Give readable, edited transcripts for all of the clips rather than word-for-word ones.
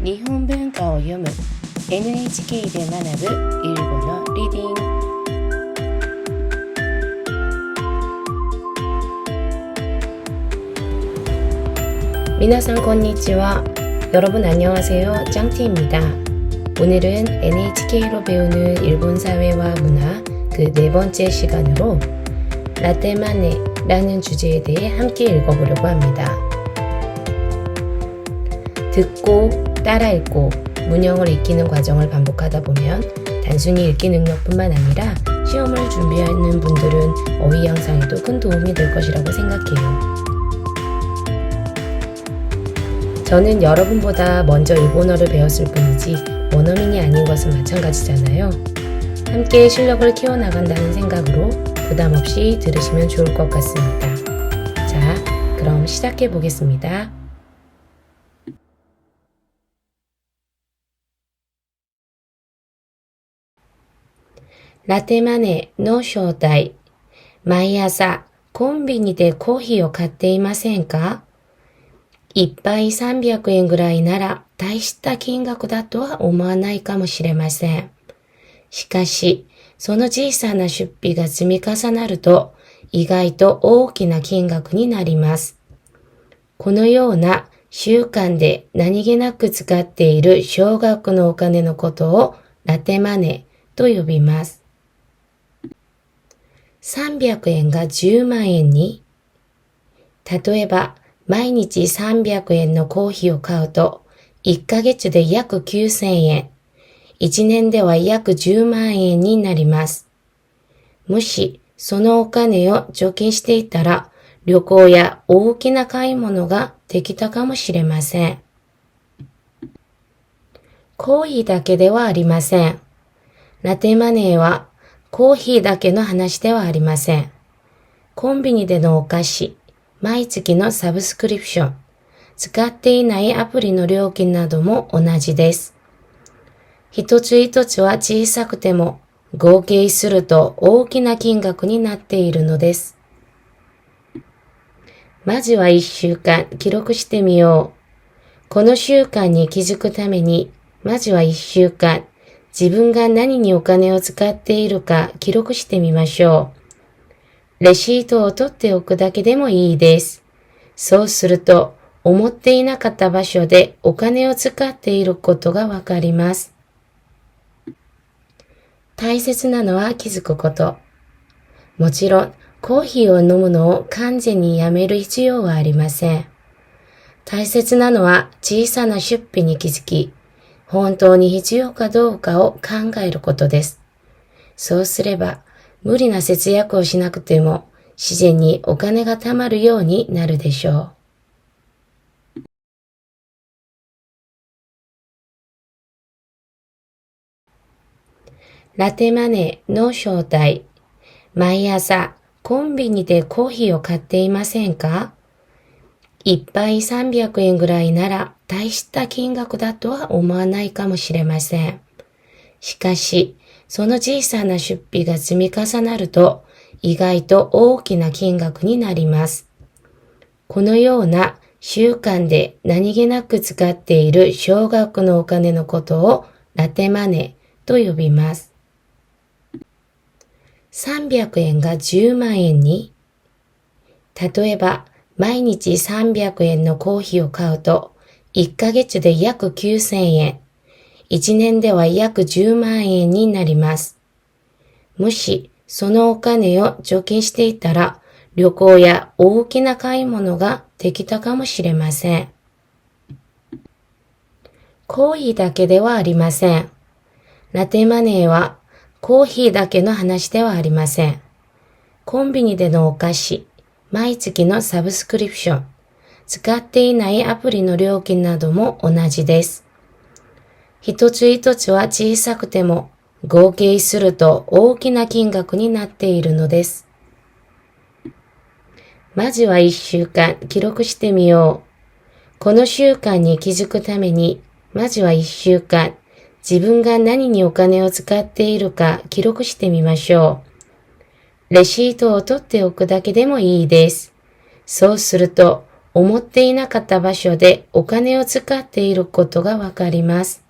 日本文化を読む NHK で学ぶ英語のリーディング。皆さんこんにちは。여러분 안녕하세요. 짱티입니다. 오늘은 NHK로 배우는 일본 사회와 문화 그 네 번째 시간으로 라떼마네라는 주제에 대해 함께 읽어보려고 합니다. 듣고 따라 읽고 문형을 익히는 과정을 반복하다 보면 단순히 읽기 능력뿐만 아니라 시험을 준비하는 분들은 어휘 향상에도 큰 도움이 될 것이라고 생각해요. 저는 여러분보다 먼저 일본어를 배웠을 뿐이지 원어민이 아닌 것은 마찬가지잖아요. 함께 실력을 키워나간다는 생각으로 부담 없이 들으시면 좋을 것 같습니다. 자, 그럼 시작해 보겠습니다. 라떼마네の正体。毎朝コンビニでコーヒーを買っていませんか？一杯300円ぐらいなら大した金額だとは思わないかもしれません。しかし、その小さな出費が積み重なると意外と大きな金額になります。このような習慣で何気なく使っている少額のお金のことをラテマネーと呼びます。300円が10万円に、例えば毎日300円のコーヒーを買うと1ヶ月で約9000円、1年では約10万円になります。もしそのお金を貯金していたら旅行や大きな買い物ができたかもしれません。コーヒーだけではありません。ラテマネーはコーヒーだけの話ではありません。コンビニでのお菓子、毎月のサブスクリプション、使っていないアプリの料金なども同じです。一つ一つは小さくても合計すると大きな金額になっているのです。まずは1週間記録してみよう。この習慣に気づくために、まずは1週間、自分が何にお金を使っているか記録してみましょう。レシートを取っておくだけでもいいです。そうすると、思っていなかった場所でお金を使っていることがわかります。大切なのは気づくこと。もちろん、コーヒーを飲むのを完全にやめる必要はありません。大切なのは小さな出費に気づき、本当に必要かどうかを考えることです。そうすれば、無理な節約をしなくても自然にお金が貯まるようになるでしょう。ラテマネーの正体。毎朝コンビニでコーヒーを買っていませんか？一杯300円ぐらいなら大した金額だとは思わないかもしれません。しかし、その小さな出費が積み重なると意外と大きな金額になります。このような習慣で何気なく使っている少額のお金のことをラテマネーと呼びます。300円が10万円に、例えば毎日300円のコーヒーを買うと1ヶ月で約9000円、1年では約10万円になります。もしそのお金を貯金していたら旅行や大きな買い物ができたかもしれません。コーヒーだけではありません。ラテマネーはコーヒーだけの話ではありません。コンビニでのお菓子、毎月のサブスクリプション、使っていないアプリの料金なども同じです。一つ一つは小さくても合計すると大きな金額になっているのです。まずは1週間記録してみよう。この習慣に気づくために、まずは1週間、自分が何にお金を使っているか記録してみましょう。レシートを取っておくだけでもいいです。そうすると、思っていなかった場所でお金を使っていることがわかります。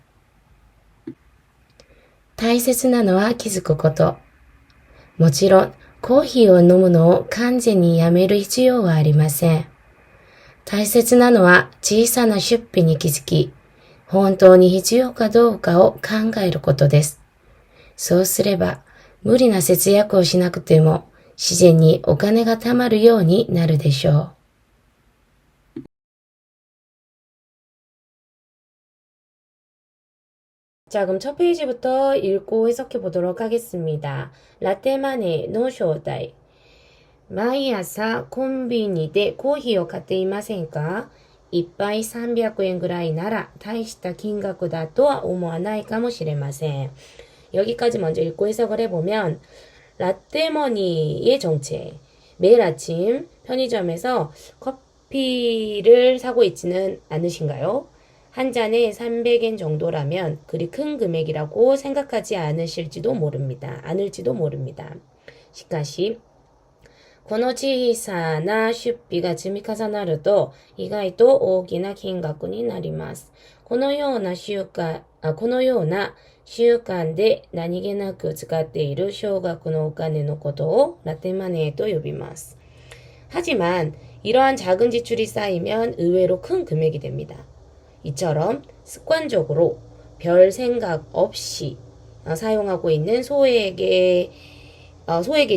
大切なのは気づくこと。もちろん、コーヒーを飲むのを完全にやめる必要はありません。大切なのは小さな出費に気づき、本当に必要かどうかを考えることです。そうすれば、無理な節約をしなくても、自然にお金が貯まるようになるでしょう。자, 그럼 첫 페이지부터 읽고 해석해 보도록 하겠습니다. 라떼만의 노쇼다이. 毎朝コンビニでコーヒーを買っていませんか？いっぱい300円ぐらいなら大した金額だとは思わないかもしれません. 여기까지 먼저 읽고 해석을 해보면 라떼머니의 정체. 매일 아침 편의점에서 커피를 사고 있지는 않으신가요? 한 잔에 300엔 정도라면 그리 큰 금액이라고 생각하지 않을지도 모릅니다. しかしこの小さな出費が積み重なると意外と大きな金額になります。このような習慣で何気なく使っている少額のお金のことを라떼마니と呼びます. 하지만 이러한 작은 지출이 쌓이면 의외로 큰 금액이 됩니다. 이처럼 습관적으로 별 생각 없이 사용하고 있는 소액의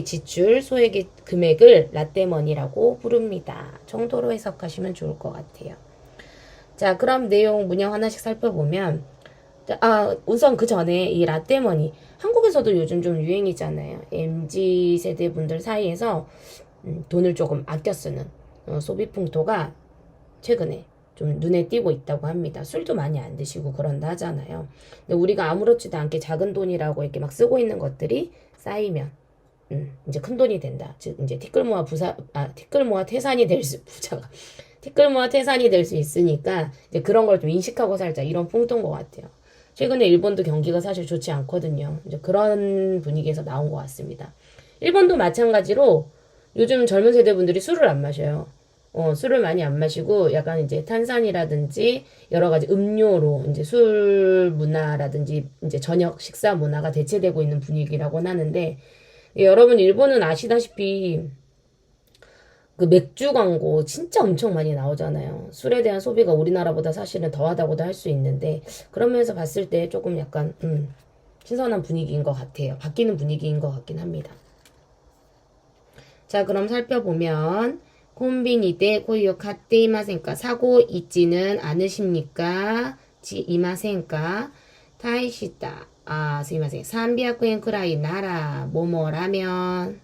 지출, 소액의 금액을 라떼머니라고 부릅니다. 정도로 해석하시면 좋을 것 같아요. 자, 그럼 내용 문형 하나씩 살펴보면 우선 그 전에 이 라떼머니 한국에서도 요즘 좀 유행이잖아요. MZ세대 분들 사이에서 돈을 조금 아껴 쓰는 소비 풍토가 최근에 좀 눈에 띄고 있다고 합니다. 술도 많이 안 드시고 그런다 하잖아요. 근데 우리가 아무렇지도 않게 작은 돈이라고 이렇게 막 쓰고 있는 것들이 쌓이면 이제 큰 돈이 된다. 즉 이제 티끌모아 태산이 될 수 있으니까 이제 그런 걸 좀 인식하고 살자 이런 풍토인 것 같아요. 최근에 일본도 경기가 사실 좋지 않거든요. 이제 그런 분위기에서 나온 것 같습니다. 일본도 마찬가지로 요즘 젊은 세대분들이 술을 안 마셔요. 술을 많이 안 마시고 약간 이제 탄산이라든지 여러 가지 음료로 이제 술 문화라든지 이제 저녁 식사 문화가 대체되고 있는 분위기라고 하는데 여러분 일본은 아시다시피 그 맥주 광고 진짜 엄청 많이 나오잖아요. 술에 대한 소비가 우리나라보다 사실은 더하다고도 할 수 있는데 그런 면에서 봤을 때 조금 약간 신선한 분위기인 것 같아요. 바뀌는 분위기인 것 같긴 합니다. 자, 그럼 살펴보면 콤비니데 코이오 카테 이마센까 사고 있지는 않으십니까? 이마센까? 타이시다. すいません. 300엔 くらいなら뭐뭐라면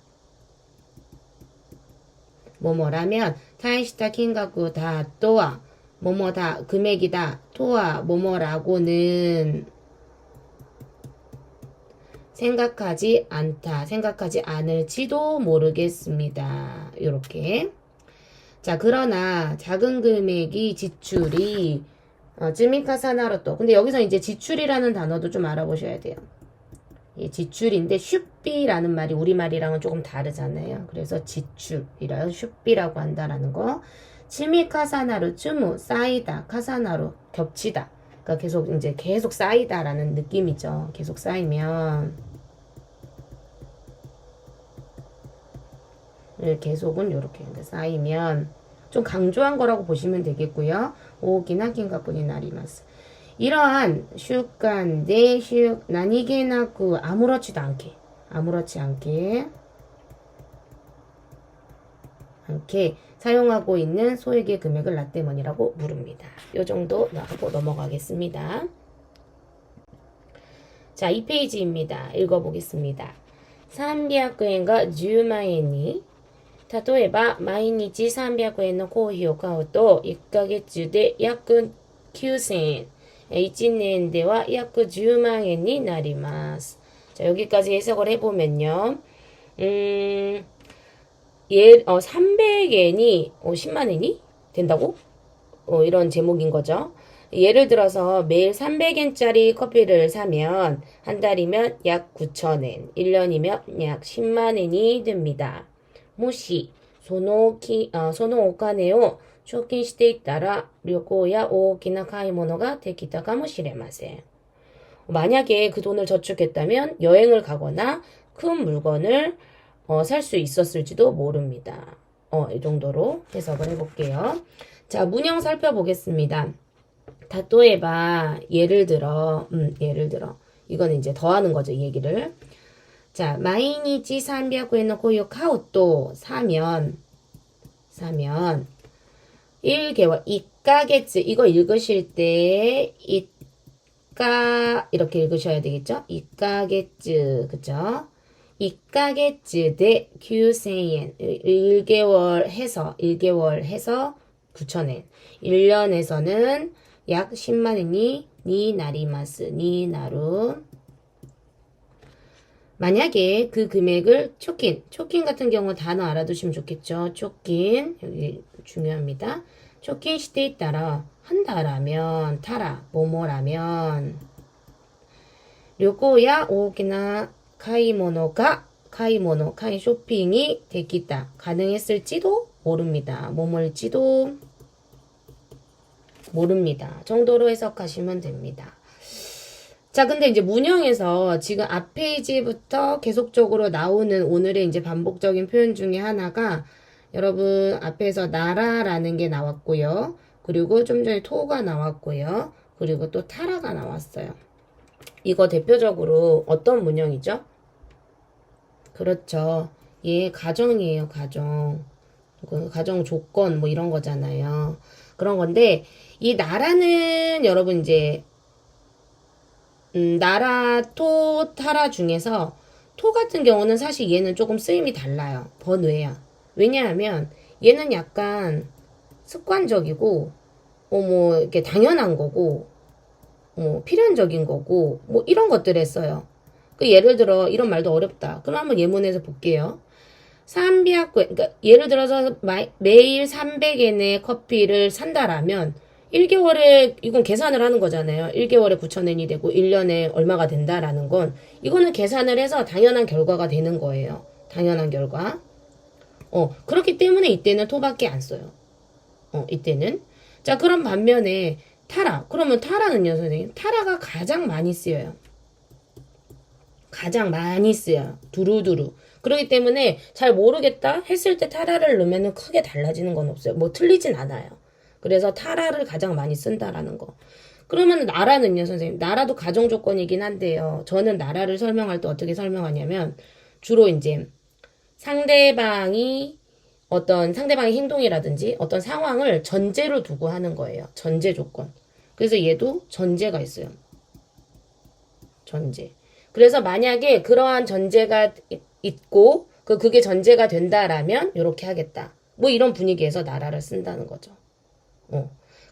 타이시다金額다 또와 뭐뭐다 금액이다 또와 뭐뭐라고는 생각하지 않을지도 모르겠습니다. 요렇게. 자, 그러나 작은 금액이 지출이 쯔미카사나로또. 근데 여기서 이제 지출이라는 단어도 좀 알아보셔야 돼요. 이 지출인데 슈비라는 말이 우리말이랑은 조금 다르잖아요. 그래서 지출이라 슈비라고 한다라는 거. 쯔미카사나루 쯔무 쌓이다 카사나루 겹치다. 그러니까 계속 쌓이다라는 느낌이죠. 계속 쌓이면 계속은 이렇게 쌓이면 좀 강조한 거라고 보시면 되겠고요. 오기나 긴가뿐이 나리마스. 이러한 習慣で 何気なく아무렇지 않게 사용하고 있는 소액의 금액을 라떼머니라고 부릅니다. 이 정도 하고 넘어가겠습니다. 자, 2페이지입니다. 읽어보겠습니다. 300円が 10万円に例えば毎日300円のコーヒーを買うと1ヶ月で約9000円1年では約10万円になります. 자, 여기까지 해석을 해보면요. 300엔이 10만 엔이 된다고? 이런 제목인 거죠. 예를 들어서 매일 300엔짜리 커피를 사면 한 달이면 약 9,000엔, 1년이면 약 10만 엔이 됩니다. もしそのお金を出勤していったら旅行や大きな買い物ができたかもしれません. 만약에 그 돈을 저축했다면 여행을 가거나 큰 물건을 살 수 있었을지도 모릅니다. 이 정도로 해석을 해볼게요. 자, 문형 살펴보겠습니다. 다또해봐 예를 들어 이거는 이제 더하는 거죠, 이 얘기를. 자, 毎日 300엔의 고유 카우또 사면 1개월 2ヶ月 이거 읽으실 때 이렇게 읽으셔야 되겠죠? 2ヶ月 그죠? 2ヶ月대 9,000엔 1개월 해서 9,000엔 1년에서는 약 10만원이 니나리마스 니나루. 만약에 그 금액을 초킨 같은 경우 단어 알아두시면 좋겠죠. 초킨 여기 중요합니다. 초킨 시대에 따라 한다라면 타라 뭐뭐라면旅行や 大きな 카이 쇼핑이 되기다 가능했을지도 모릅니다. 뭐뭐일지도 모릅니다. 정도로 해석하시면 됩니다. 자, 근데 이제 문형에서 지금 앞 페이지부터 계속적으로 나오는 오늘의 이제 반복적인 표현 중에 하나가 여러분 앞에서 나라라는 게 나왔고요. 그리고 좀 전에 토가 나왔고요. 그리고 또 타라가 나왔어요. 이거 대표적으로 어떤 문형이죠? 그렇죠. 예, 가정이에요, 가정. 가정 조건 뭐 이런 거잖아요. 그런 건데 이 나라는 여러분 이제 나라, 토, 타라 중에서 토 같은 경우는 사실 얘는 조금 쓰임이 달라요. 번외야. 왜냐하면 얘는 약간 습관적이고 뭐 이렇게 당연한 거고 필연적인 거고 뭐 이런 것들을 써요. 그 예를 들어 이런 말도 어렵다. 그럼 한번 예문에서 볼게요. 300엔 그러니까 예를 들어서 매일 300엔의 커피를 산다라면 1개월에 이건 계산을 하는 거잖아요. 1개월에 9,000엔이 되고 1년에 얼마가 된다라는 건 이거는 계산을 해서 당연한 결과가 되는 거예요. 당연한 결과. 그렇기 때문에 이때는 토밖에 안 써요. 이때는. 자, 그럼 반면에 타라. 그러면 타라는요, 선생님? 타라가 가장 많이 쓰여요. 가장 많이 쓰여요. 두루두루. 그렇기 때문에 잘 모르겠다 했을 때 타라를 넣으면 크게 달라지는 건 없어요. 뭐 틀리진 않아요. 그래서 타라를 가장 많이 쓴다라는 거. 그러면 나라는요, 선생님? 나라도 가정 조건이긴 한데요. 저는 나라를 설명할 때 어떻게 설명하냐면 주로 이제 상대방의 행동이라든지 어떤 상황을 전제로 두고 하는 거예요. 전제 조건. 그래서 얘도 전제가 있어요. 전제. 그래서 만약에 그러한 전제가 있고 그게 전제가 된다라면 이렇게 하겠다. 뭐 이런 분위기에서 나라를 쓴다는 거죠.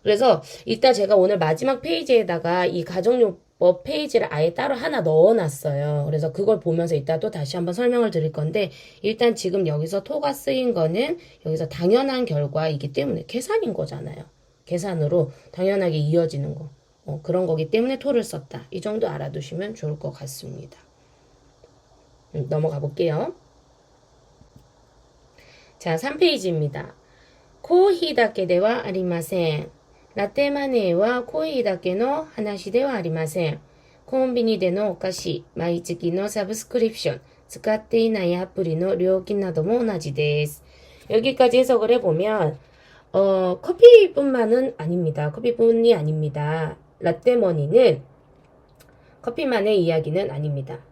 그래서 이따 제가 오늘 마지막 페이지에다가 이 가정요법 페이지를 아예 따로 하나 넣어놨어요. 그래서 그걸 보면서 이따 또 다시 한번 설명을 드릴 건데 일단 지금 여기서 토가 쓰인 거는 여기서 당연한 결과이기 때문에 계산인 거잖아요. 계산으로 당연하게 이어지는 거. 그런 거기 때문에 토를 썼다. 이 정도 알아두시면 좋을 것 같습니다. 넘어가 볼게요. 자, 3페이지입니다. コーヒーだけではありません。ラテマネーはコーヒーだけの話ではありません。コンビニでのお菓子、毎月のサブスクリプション、使っていないアプリの料金なども同じです. 여기까지 해석을 해보면 커피뿐만은 아닙니다. 커피뿐이 아닙니다. 라떼머니는 커피만의 이야기는 아닙니다.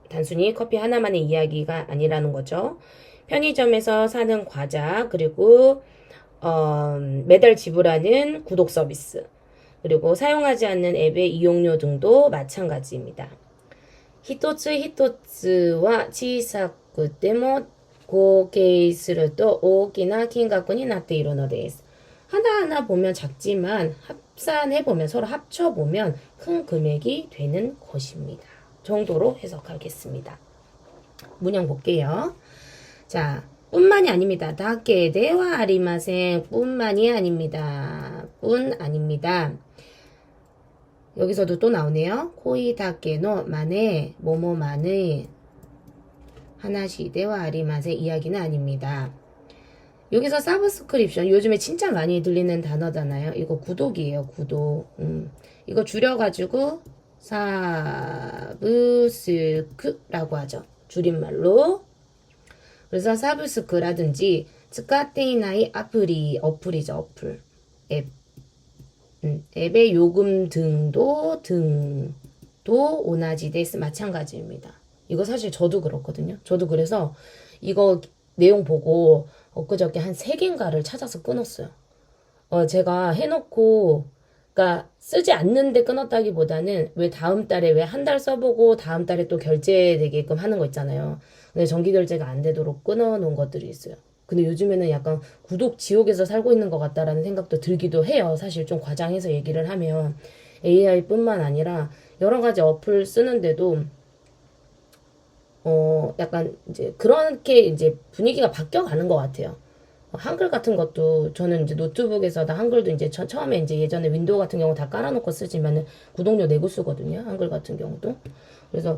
단순히 커피 하나만의 이야기가 아니라는 거죠. 편의점에서 사는 과자, 그리고 매달 지불하는 구독 서비스, 그리고 사용하지 않는 앱의 이용료 등도 마찬가지입니다. 一つ一つは小さくても合計すると大きな金額になっているのです. 하나하나 보면 작지만 합산해보면 서로 합쳐보면 큰 금액이 되는 것입니다. 정도로 해석하겠습니다. 문형 볼게요. 자, 뿐만이 아닙니다. 다케 대와 아리마생 뿐만이 아닙니다. 뿐 아닙니다. 여기서도 또 나오네요. 코이 다케노 만에 모모만의 하나시 대와 아리마생 이야기는 아닙니다. 여기서 서브스크립션 요즘에 진짜 많이 들리는 단어잖아요. 이거 구독이에요. 구독. 이거 줄여가지고 사브스크라고 하죠. 줄임말로. 그래서 사브스크라든지 스카테이나이 아플이 어플이죠. 어플. 앱. 앱의 요금 등도 오나지데스 마찬가지입니다. 이거 사실 저도 그렇거든요. 저도 그래서 이거 내용 보고 엊그저께 한 3개인가를 찾아서 끊었어요. 제가 해놓고 그러니까 쓰지 않는데 끊었다기보다는 왜 다음 달에 왜 한 달 써보고 다음 달에 또 결제되게끔 하는 거 있잖아요. 근데 정기 결제가 안 되도록 끊어놓은 것들이 있어요. 근데 요즘에는 약간 구독 지옥에서 살고 있는 것 같다라는 생각도 들기도 해요. 사실 좀 과장해서 얘기를 하면 AI뿐만 아니라 여러 가지 어플 쓰는데도 약간 이제 그렇게 이제 분위기가 바뀌어가는 것 같아요. 한글 같은 것도 저는 이제 노트북에서 다 한글도 이제 처음에 이제 예전에 윈도우 같은 경우 다 깔아놓고 쓰지만은 구독료 내고 쓰거든요. 한글 같은 경우도. 그래서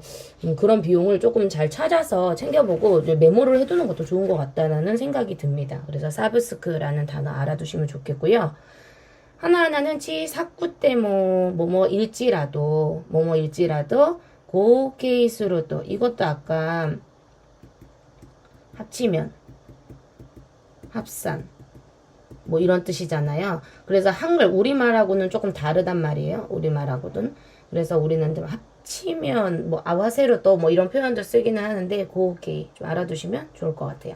그런 비용을 조금 잘 찾아서 챙겨보고 메모를 해두는 것도 좋은 것 같다는 생각이 듭니다. 그래서 사브스크라는 단어 알아두시면 좋겠고요. 하나하나는 사쿠 때뭐 뭐뭐일지라도 고 케이스로도 이것도 아까 합치면 합산 뭐 이런 뜻이잖아요. 그래서 한글 우리말하고는 조금 다르단 말이에요. 우리말하고는. 그래서 우리는 합치면 뭐 아와세로 또 뭐 이런 표현도 쓰기는 하는데 고케이 좀 알아두시면 좋을 것 같아요.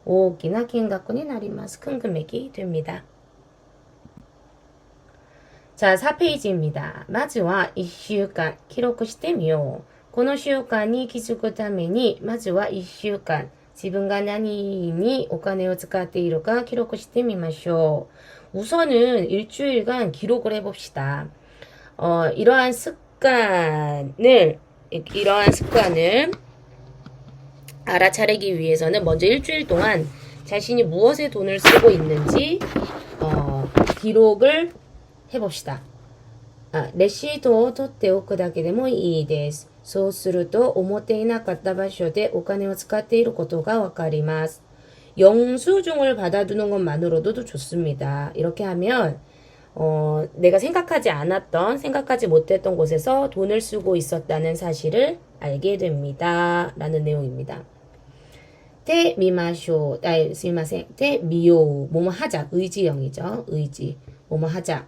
오기나金額に 나리마스 큰 금액이 됩니다. 자, 4페이지입니다. まずは1週間記録してみよう。この習慣に気づくために、まずは1週間自分が何にお金を使っているか記録してみましょう。 우선은 일주일간 기록을 해봅시다. 이러한 습관을 알아차리기 위해서는 먼저 일주일 동안 자신이 무엇에 돈을 쓰고 있는지 기록을 해봅시다. レシートを取っておくだけでもいいです。そうすると思っていなかった場所でお金を使っていることがわかります. 영수증을 받아두는 것만으로도 좋습니다. 이렇게 하면 내가 생각하지 못했던 곳에서 돈을 쓰고 있었다는 사실을 알게 됩니다. 라는 내용입니다. すみません. てみよう. 뭐뭐 하자. 의지형이죠. 의지. 뭐뭐 하자.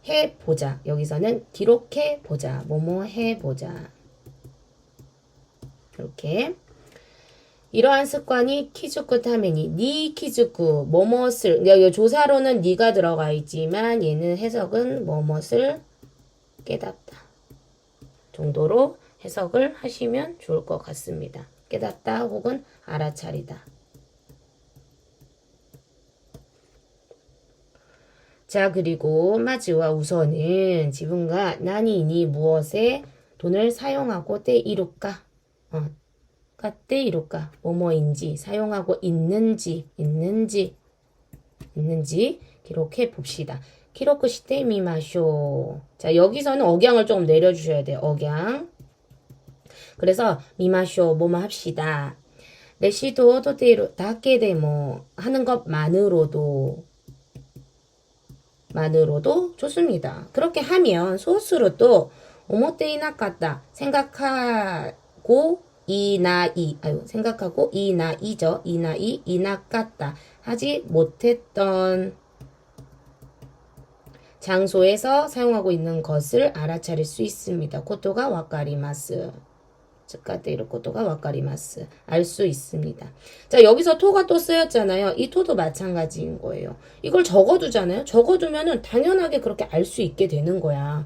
해보자. 여기서는 기록해보자. 뭐뭐 해보자. 이렇게. 이러한 습관이 키즈쿠 타메니 니 키즈쿠 뭐뭇을 여기 조사로는 니가 들어가 있지만 얘는 해석은 뭐뭇을 깨닫다 정도로 해석을 하시면 좋을 것 같습니다. 깨닫다 혹은 알아차리다. 자, 그리고 마즈와 우선은 지분가 나니니 무엇에 돈을 사용하고 때 이룰까? 때 이룰까? 뭐뭐인지 사용하고 있는지 기록해 봅시다. 기록 시대 미마쇼. 자, 여기서는 억양을 조금 내려주셔야 돼요. 억양. 그래서 미마쇼 뭐뭐 합시다. 레시도 토테이로 다케데모 하는 것만으로도 좋습니다. 그렇게 하면 소스로 또 오모테이나까다 생각하고 생각하고 이나까다 하지 못했던 장소에서 사용하고 있는 것을 알아차릴 수 있습니다. 코토가 와카리마스. 즉가테이로 코토가 와카리마스. 알 수 있습니다. 자, 여기서 토가 또 쓰였잖아요. 이 토도 마찬가지인 거예요. 이걸 적어두잖아요. 적어두면은 당연하게 그렇게 알 수 있게 되는 거야.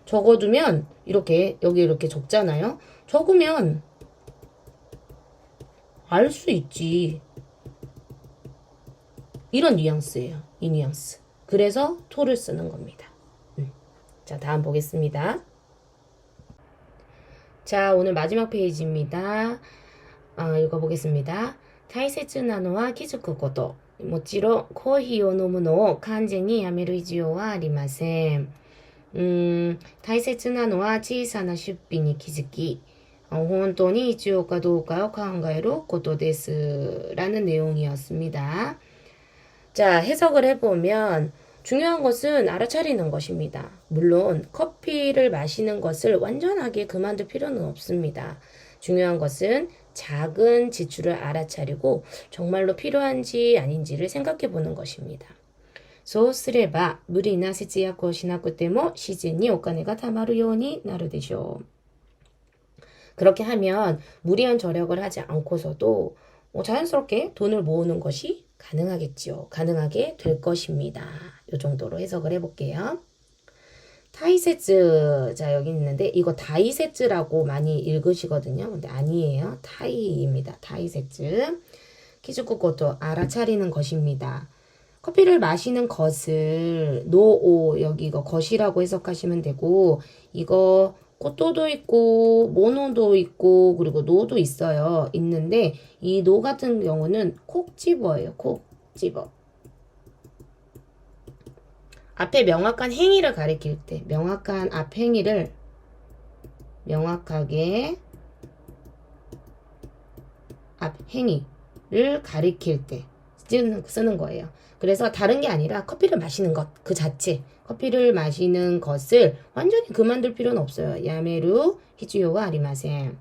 적어두면 여기 이렇게 적잖아요. 적으면 알 수 있지. 이런 뉘앙스예요. 이 뉘앙스. 그래서 토를 쓰는 겁니다. 자, 다음 보겠습니다. 자, 오늘 마지막 페이지입니다. 읽어보겠습니다. 大切なのは気づくこと。もちろんコーヒーを飲むのを完全にやめる必要はありません。大切なのは小さな出費に気づき、本当に必要かどうかを考えることです。라는 내용이었습니다. 자, 해석을 해보면 중요한 것은 알아차리는 것입니다. 물론 커피를 마시는 것을 완전하게 그만둘 필요는 없습니다. 중요한 것은 작은 지출을 알아차리고 정말로 필요한지 아닌지를 생각해 보는 것입니다. そうすれば無理な節約をしなくても自然にお金が貯まるようになるでしょう. 그렇게 하면 무리한 절약을 하지 않고서도 자연스럽게 돈을 모으는 것이 가능하겠지요. 가능하게 될 것입니다. 이 정도로 해석을 해볼게요. 타이세츠. 자, 여기 있는데 이거 다이세츠라고 많이 읽으시거든요. 근데 아니에요. 타이입니다. 타이세츠. 키즈쿠코토 알아차리는 것입니다. 커피를 마시는 것을 노오 여기 이거 것이라고 해석하시면 되고 이거 코토도 있고 모노도 있고 그리고 노도 있어요. 있는데 이 노 같은 경우는 콕 집어예요. 콕 집어. 앞에 명확한 행위를 가리킬 때 명확한 앞 행위를 명확하게 앞 행위를 가리킬 때 쓰는 거예요. 그래서 다른 게 아니라 커피를 마시는 것 그 자체 커피를 마시는 것을 완전히 그만둘 필요는 없어요. 야메루 히주요가 아리마센.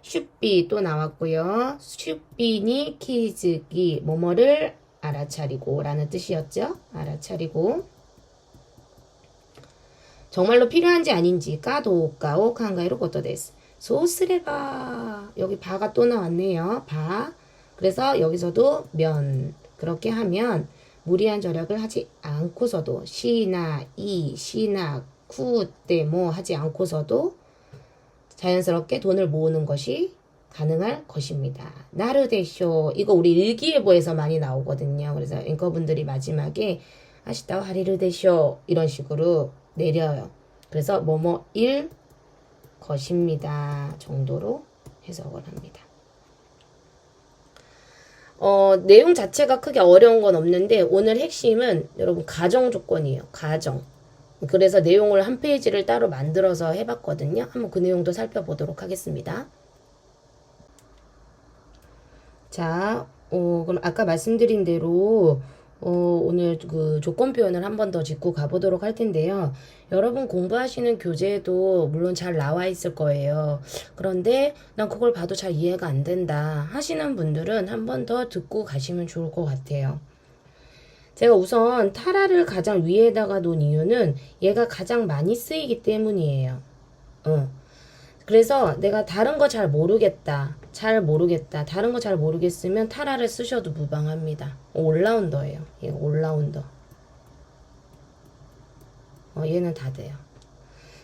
슈비 또 나왔고요. 슈비니 키즈기 뭐뭐를 알아차리고 라는 뜻이었죠. 알아차리고 정말로 필요한지 아닌지 까도까오 칸가이로 고토데스. 소스레바 여기 바가 또 나왔네요. 바. 그래서 여기서도 면 그렇게 하면 무리한 절약을 하지 않고서도 시나 이 시나 쿠 때 뭐 하지 않고서도 자연스럽게 돈을 모으는 것이 가능할 것입니다. 나르데쇼 이거 우리 일기예보에서 많이 나오거든요. 그래서 앵커분들이 마지막에 아시다오 하리르데쇼 이런 식으로 내려요. 그래서 뭐뭐일 것입니다. 정도로 해석을 합니다. 내용 자체가 크게 어려운 건 없는데 오늘 핵심은 여러분 가정 조건이에요. 가정. 그래서 내용을 한 페이지를 따로 만들어서 해봤거든요. 한번 그 내용도 살펴보도록 하겠습니다. 자, 그럼 아까 말씀드린 대로 오늘 그 조건 표현을 한 번 더 짚고 가보도록 할 텐데요. 여러분 공부하시는 교재에도 물론 잘 나와 있을 거예요. 그런데 난 그걸 봐도 잘 이해가 안 된다 하시는 분들은 한 번 더 듣고 가시면 좋을 것 같아요. 제가 우선 타라를 가장 위에다가 놓은 이유는 얘가 가장 많이 쓰이기 때문이에요. 그래서 내가 다른 거 잘 모르겠다. 다른 거 잘 모르겠으면 타라를 쓰셔도 무방합니다. 올라운더예요. 얘가 올라운더. 얘는 다 돼요.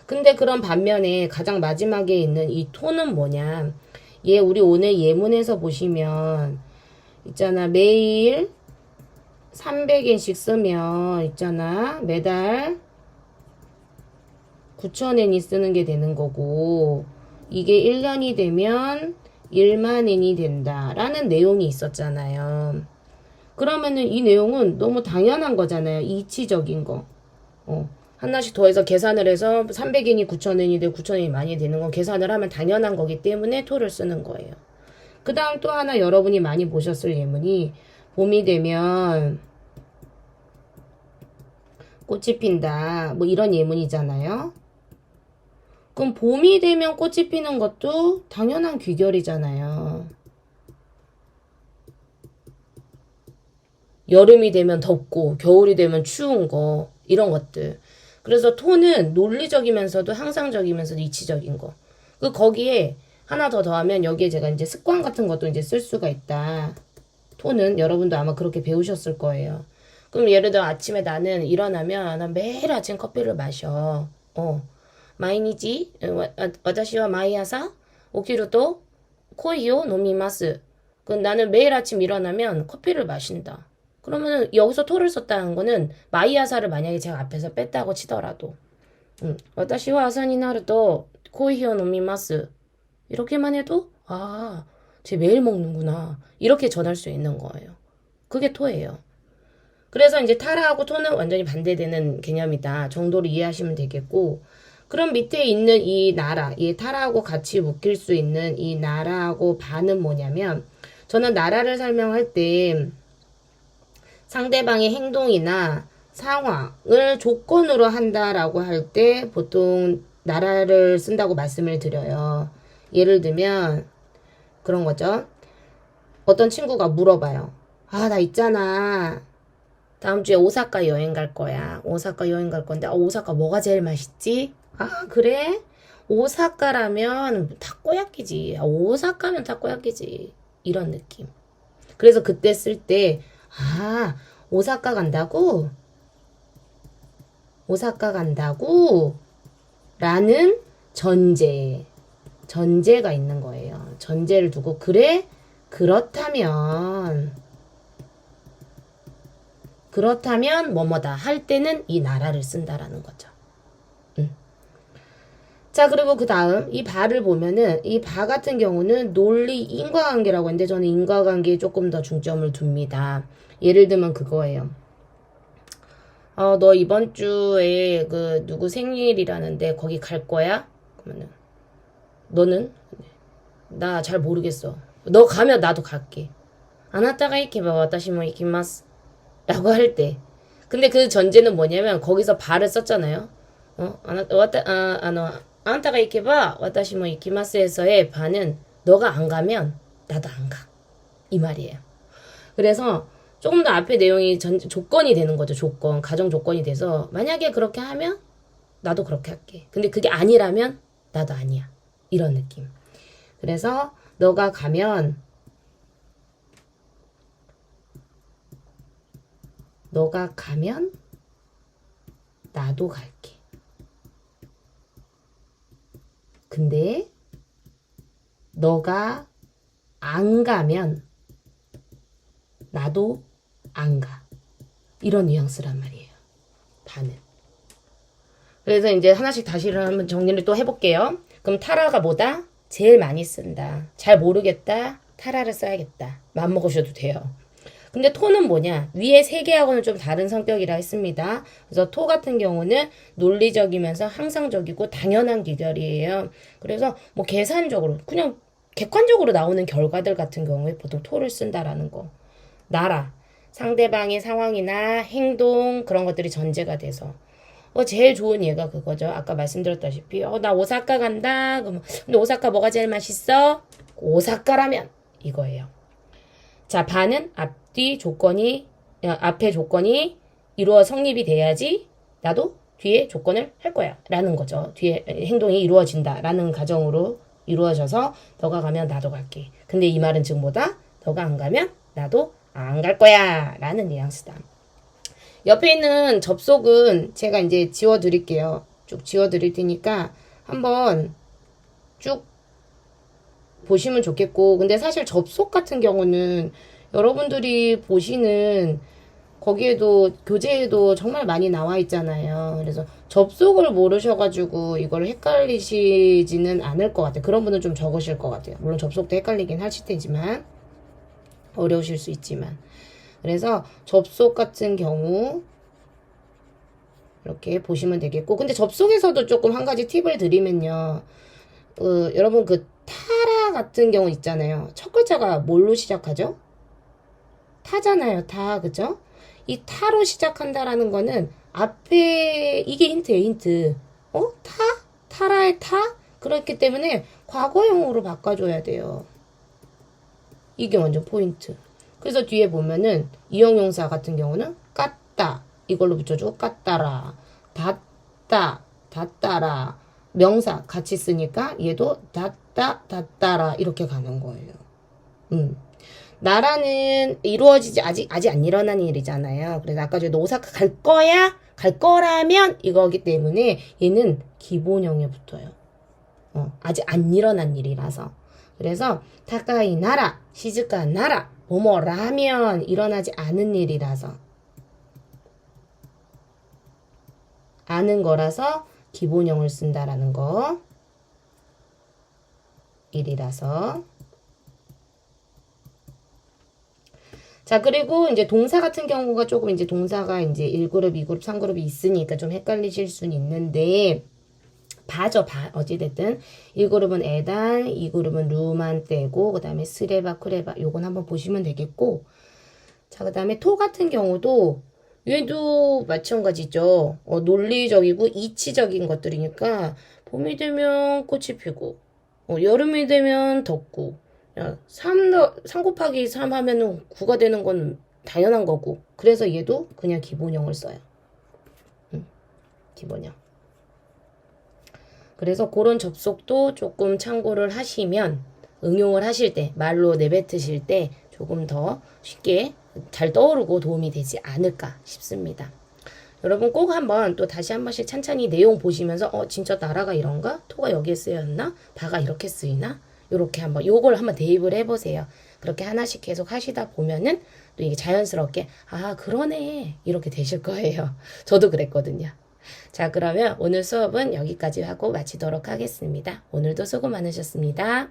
근데 그런 반면에 가장 마지막에 있는 이 톤은 뭐냐. 얘 우리 오늘 예문에서 보시면 있잖아. 매일 300엔씩 쓰면 있잖아. 매달 9,000엔이 쓰는 게 되는 거고 이게 1년이 되면 1만 엔이 된다라는 내용이 있었잖아요. 그러면은 이 내용은 너무 당연한 거잖아요. 이치적인 거. 하나씩 더해서 계산을 해서 300엔이 9,000엔이 되고 9,000엔이 많이 되는 건 계산을 하면 당연한 거기 때문에 토를 쓰는 거예요. 그 다음 또 하나 여러분이 많이 보셨을 예문이 봄이 되면 꽃이 핀다. 뭐 이런 예문이잖아요. 그럼 봄이 되면 꽃이 피는 것도 당연한 귀결이잖아요. 여름이 되면 덥고 겨울이 되면 추운 거 이런 것들. 그래서 톤은 논리적이면서도 항상적이면서도 이치적인 거. 거기에 하나 더 더하면 여기에 제가 이제 습관 같은 것도 이제 쓸 수가 있다. 톤은 여러분도 아마 그렇게 배우셨을 거예요. 그럼 예를 들어 아침에 나는 일어나면 난 매일 아침 커피를 마셔. 毎日私は毎朝起きるとコーヒーを飲みます. 나는 매일 아침 일어나면 커피를 마신다. 그러면은 여기서 토를 썼다는 거는 마이아사를 만약에 제가 앞에서 뺐다고 치더라도 私は朝になるとコーヒーを飲みます. 이렇게만 해도 쟤 매일 먹는구나. 이렇게 전할 수 있는 거예요. 그게 토예요. 그래서 이제 타라하고 토는 완전히 반대되는 개념이다 정도로 이해하시면 되겠고 그럼 밑에 있는 이 나라, 이 타라하고 같이 묶일 수 있는 이 나라하고 반은 뭐냐면, 저는 나라를 설명할 때 상대방의 행동이나 상황을 조건으로 한다라고 할 때 보통 나라를 쓴다고 말씀을 드려요. 예를 들면 그런 거죠. 어떤 친구가 물어봐요. 아, 나 있잖아. 다음 주에 오사카 여행 갈 거야. 오사카 여행 갈 건데, 오사카 뭐가 제일 맛있지? 아, 그래? 오사카라면 타코야끼지. 오사카면 타코야끼지. 이런 느낌. 그래서 그때 쓸 때, 아, 오사카 간다고? 오사카 간다고? 라는 전제가 있는 거예요. 전제를 두고, 그래? 그렇다면 뭐뭐다 할 때는 이 나라를 쓴다라는 거죠. 자, 그리고 그 다음 이 바를 보면은 이 바 같은 경우는 논리 인과관계라고 했는데 저는 인과관계에 조금 더 중점을 둡니다. 예를 들면 그거예요. 너 이번 주에 그 누구 생일이라는데 거기 갈 거야? 그러면은 너는? 나 잘 모르겠어. 너 가면 나도 갈게. 아나타가 이케바 와타시모 이키마스. 라고 할 때. 근데 그 전제는 뭐냐면 거기서 바를 썼잖아요. 아나타가 이케바 와타시모 이키마스에서의 바는 너가 안 가면 나도 안 가. 이 말이에요. 그래서 조금 더 앞에 내용이 조건이 되는 거죠. 조건. 가정 조건이 돼서 만약에 그렇게 하면 나도 그렇게 할게. 근데 그게 아니라면 나도 아니야. 이런 느낌. 그래서 너가 가면 나도 갈게. 근데 너가 안 가면 나도 안 가. 이런 뉘앙스란 말이에요. 반은. 그래서 이제 하나씩 다시 한번 정리를 또 해볼게요. 그럼 타라가 뭐다? 제일 많이 쓴다. 잘 모르겠다. 타라를 써야겠다. 맘먹으셔도 돼요. 근데 토는 뭐냐? 위에 세 개하고는 좀 다른 성격이라 했습니다. 그래서 토 같은 경우는 논리적이면서 항상적이고 당연한 기결이에요. 그래서 뭐 계산적으로 그냥 객관적으로 나오는 결과들 같은 경우에 보통 토를 쓴다라는 거. 나라, 상대방의 상황이나 행동 그런 것들이 전제가 돼서 제일 좋은 예가 그거죠. 아까 말씀드렸다시피 나 오사카 간다. 그럼 근데 오사카 뭐가 제일 맛있어? 오사카라면 이거예요. 자, 반은 앞에 조건이 이루어 성립이 돼야지 나도 뒤에 조건을 할 거야 라는 거죠. 뒤에 행동이 이루어진다 라는 가정으로 이루어져서 너가 가면 나도 갈게. 근데 이 말은 즉 뭐다? 너가 안 가면 나도 안 갈 거야 라는 뉘앙스다. 옆에 있는 접속은 제가 이제 지워드릴게요. 쭉 지워드릴 테니까 한번 쭉 보시면 좋겠고, 근데 사실 접속 같은 경우는 여러분들이 보시는 거기에도 교재에도 정말 많이 나와 있잖아요. 그래서 접속을 모르셔가지고 이걸 헷갈리시지는 않을 것 같아요. 그런 분은 좀 적으실 것 같아요. 물론 접속도 헷갈리긴 하실 테지만 어려우실 수 있지만. 그래서 접속 같은 경우 이렇게 보시면 되겠고, 근데 접속에서도 조금 한 가지 팁을 드리면요. 여러분 그 타라 같은 경우 있잖아요. 첫 글자가 뭘로 시작하죠? 타잖아요. 타, 그죠? 이 타로 시작한다라는 거는 앞에 이게 힌트예요. 힌트. 타라의 타? 그렇기 때문에 과거형으로 바꿔줘야 돼요. 이게 완전 포인트. 그래서 뒤에 보면은 이형용사 같은 경우는 깠다 이걸로 붙여주고 깠다라, 닿다라 명사 같이 쓰니까 얘도 닿따라 이렇게 가는 거예요. 나라는 이루어지지 아직 안 일어난 일이잖아요. 그래서 아까 전에 오사카 갈 거야? 갈 거라면 이거기 때문에 얘는 기본형에 붙어요. 아직 안 일어난 일이라서. 그래서 타카이 나라, 시즈카 나라, 뭐뭐라면 일어나지 않은 일이라서 아는 거라서 기본형을 쓴다라는 거. 일이라서. 자, 그리고 이제 동사 같은 경우가 조금 이제 동사가 이제 1그룹, 2그룹, 3그룹이 있으니까 좀 헷갈리실 수는 있는데 바죠, 바. 어찌됐든. 이 그룹은 에단, 이 그룹은 루만떼고, 그 다음에 스레바, 크레바. 요건 한번 보시면 되겠고. 자, 그 다음에 토 같은 경우도, 얘도 마찬가지죠. 논리적이고 이치적인 것들이니까, 봄이 되면 꽃이 피고, 여름이 되면 덥고, 3 곱하기 3 하면은 9가 되는 건 당연한 거고. 그래서 얘도 그냥 기본형을 써요. 기본형. 그래서 그런 접속도 조금 참고를 하시면 응용을 하실 때, 말로 내뱉으실 때 조금 더 쉽게 잘 떠오르고 도움이 되지 않을까 싶습니다. 여러분 꼭 한번 또 다시 한 번씩 찬찬히 내용 보시면서 진짜 나라가 이런가? 토가 여기에 쓰였나? 바가 이렇게 쓰이나? 요렇게 한번 요걸 한번 대입을 해보세요. 그렇게 하나씩 계속 하시다 보면은 또 이게 자연스럽게 아 그러네 이렇게 되실 거예요. 저도 그랬거든요. 자, 그러면 오늘 수업은 여기까지 하고 마치도록 하겠습니다. 오늘도 수고 많으셨습니다.